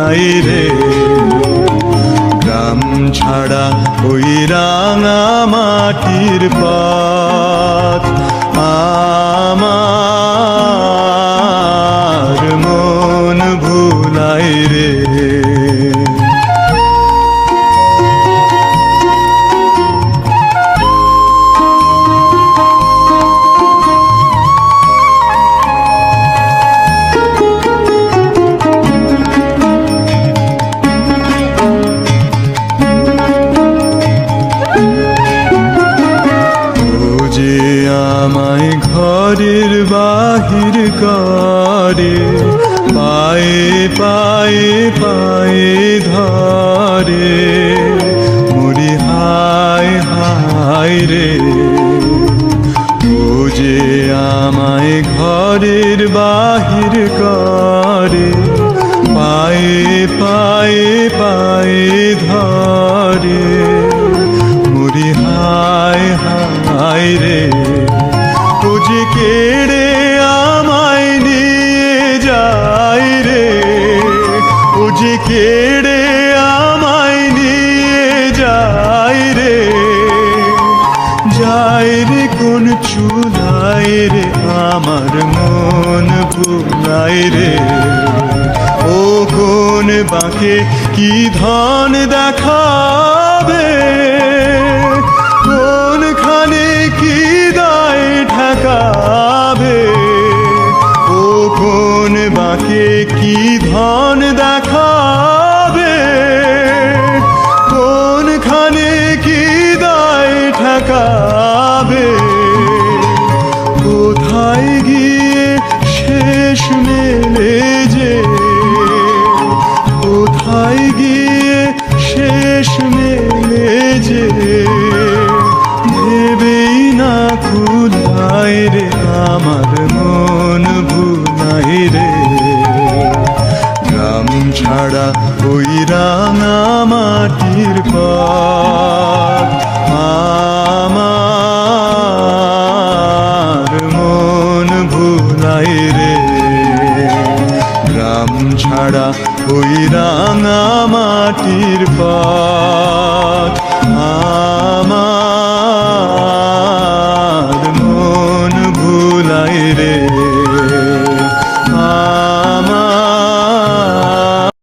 ভুলাই রে। গ্রাম ছাড়া ওই রাঙা মাটির পথ আমার মন ভুলাই রে। আমায় ঘরের বাহির করে, পায়ে পায়ে পায়ে ধরে, মরি হায় হায় রে। ও যে আমায় ঘরের বাহির করে, পায়ে পায়ে পায়ে ধরে, মরি হায় হায় রে। ও যে কেড়ে আমায় নিয়ে যায় রে, ও যে কেড়ে আমায় নিয়ে যায় রে। যায় রে কোন চুলায় রে, আমার মন ভুলায় রে। ও কোন বাঁকে কি ধন দেখাবে, কোনখানে কি দায় ঠেকাবে। ও কোন বাঁকে কি ধন দেখাবে, কোনখানে কি দায় ঠেকাবে। কোথায় গিয়ে শেষ মেলে যে, কোথায় গিয়ে শেষ মেলে যে, ভেবেই না কুলায় রে, আমার মন ভুলাই রে। গ্রাম ছাড়া ওই রাঙা মাটির পথ আমার মন ভুলাই রে। গ্রাম ছাড়া ওই রাঙা মাটির পথ